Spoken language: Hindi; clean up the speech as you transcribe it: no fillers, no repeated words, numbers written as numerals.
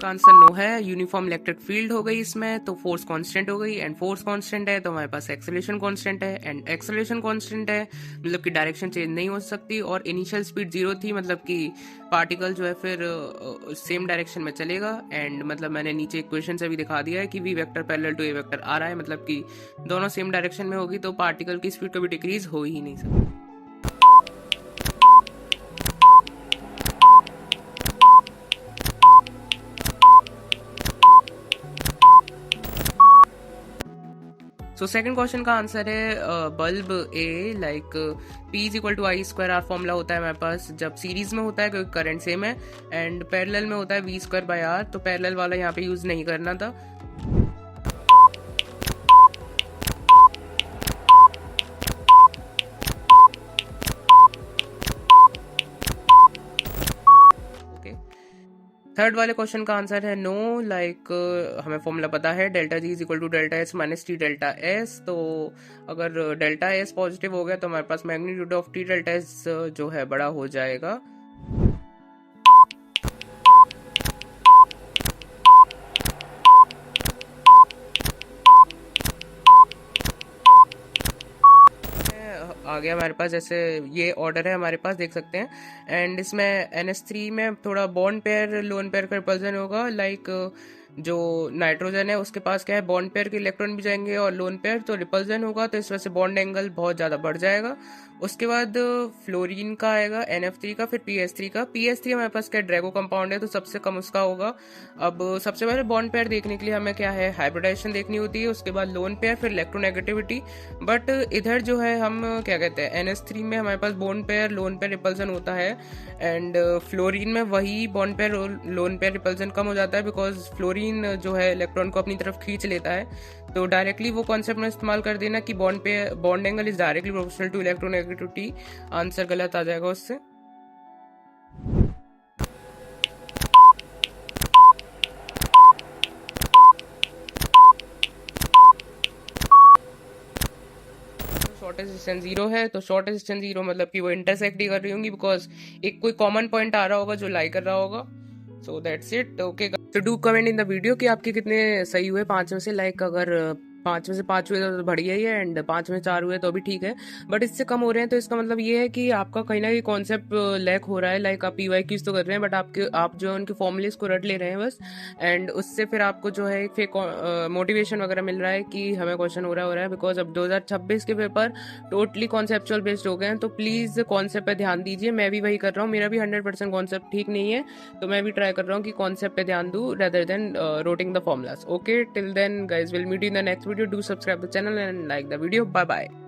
का आंसर नो है। यूनिफॉर्म इलेक्ट्रिक फील्ड हो गई इसमें, तो फोर्स कांस्टेंट हो गई, एंड फोर्स कांस्टेंट है तो हमारे पास एक्सेलरेशन कांस्टेंट है, एंड एक्सेलरेशन कांस्टेंट है मतलब कि डायरेक्शन चेंज नहीं हो सकती, और इनिशियल स्पीड 0 थी मतलब कि पार्टिकल जो है फिर सेम डायरेक्शन में चलेगा। एंड मतलब मैंने नीचे इक्वेशन से भी दिखा दिया है कि V vector parallel to A vector आ रहा है, मतलब कि दोनों सेम डायरेक्शन में होगी तो पार्टिकल की स्पीड कभी डिक्रीज हो ही नहीं सकती। सो सेकंड क्वेश्चन का आंसर है bulb A, like P is equal to I square R formula होता है हमारे पास जब सीरीज में होता है क्योंकि करंट सेम है, एंड पैरेलल में होता है वी स्क्वायर बाय आर, तो पैरेलल वाला यहाँ पे यूज नहीं करना था। थर्ड वाले क्वेश्चन का आंसर है नो, लाइक हमें फॉर्मूला पता है delta G is equal to delta H minus T delta S, तो अगर डेल्टा एस पॉजिटिव हो गया तो हमारे पास magnitude of T delta S जो है बड़ा हो जाएगा। आ गया हमारे पास, जैसे ये ऑर्डर है हमारे पास देख सकते हैं, एंड इसमें NH3 में थोड़ा बॉन्ड पेयर लोन पेयर का रिपल्जन होगा, लाइक जो नाइट्रोजन है उसके पास क्या है बॉन्ड पेयर के इलेक्ट्रॉन भी जाएंगे और लोन पेयर, तो रिपल्जन होगा तो इस वजह से बॉन्ड एंगल बहुत ज़्यादा बढ़ जाएगा। उसके बाद फ्लोरीन का आएगा NF3 का, फिर PS3 का। PS3 हमारे पास क्या ड्रैगो कंपाउंड है तो सबसे कम उसका होगा। अब सबसे पहले बॉन्ड पेयर देखने के लिए हमें क्या है हाइब्रिडाइजेशन देखनी होती है, उसके बाद लोन पेयर, फिर इलेक्ट्रोनेगेटिविटी। बट इधर जो है हम क्या कहते हैं NH3 में हमारे पास bond pair lone pair repulsion होता है, एंड फ्लोरीन में वही bond pair lone pair repulsion कम हो जाता है बिकॉज फ्लोरीन जो है इलेक्ट्रॉन को अपनी तरफ खींच लेता है। तो डायरेक्टली वो कॉन्सेप्ट में इस्तेमाल कर देना कि bond angle is directly proportional to electronegativity, answer गलत आ जाएगा उससे। शॉर्टेस्ट डिस्टेंस 0 है, तो शॉर्टेस्ट डिस्टेंस 0 मतलब कि वो इंटरसेक्ट ही कर रही होंगी बिकॉज एक कोई कॉमन पॉइंट आ रहा होगा जो लाई कर रहा होगा। So that's it. ओके, तो do comment in the video कि आपके कितने सही हुए 5 में से, लाइक अगर 5 में से 5 हुए तो बढ़िया ही है, एंड 5 में 4 हुए तो भी ठीक है, बट इससे कम हो रहे हैं तो इसका मतलब ये है कि आपका कहीं ना कहीं कॉन्सेप्ट लैक हो रहा है। लाइक आप PYQs तो कर रहे हैं बट आप जो है उनके फॉर्मुलेस को रट ले रहे हैं बस, एंड उससे फिर आपको जो है एक फेक मोटिवेशन वगैरह मिल रहा है कि हमें क्वेश्चन हो रहा है बिकॉज अब 2026 के पेपर टोटली कॉन्सेप्चुअल बेस्ड हो गए हैं, तो प्लीज कॉन्सेप्ट पे ध्यान दीजिए। मैं भी वही कर रहा हूँ, मेरा भी 100% कॉन्सेप्ट ठीक नहीं है, तो मैं भी ट्राई कर रहा हूँ कि कॉन्सेप्ट पे ध्यान दूं rather than rotating the formulas. Okay, till then guys, we'll meet you in the next video. Do subscribe the channel and like the video. Bye bye.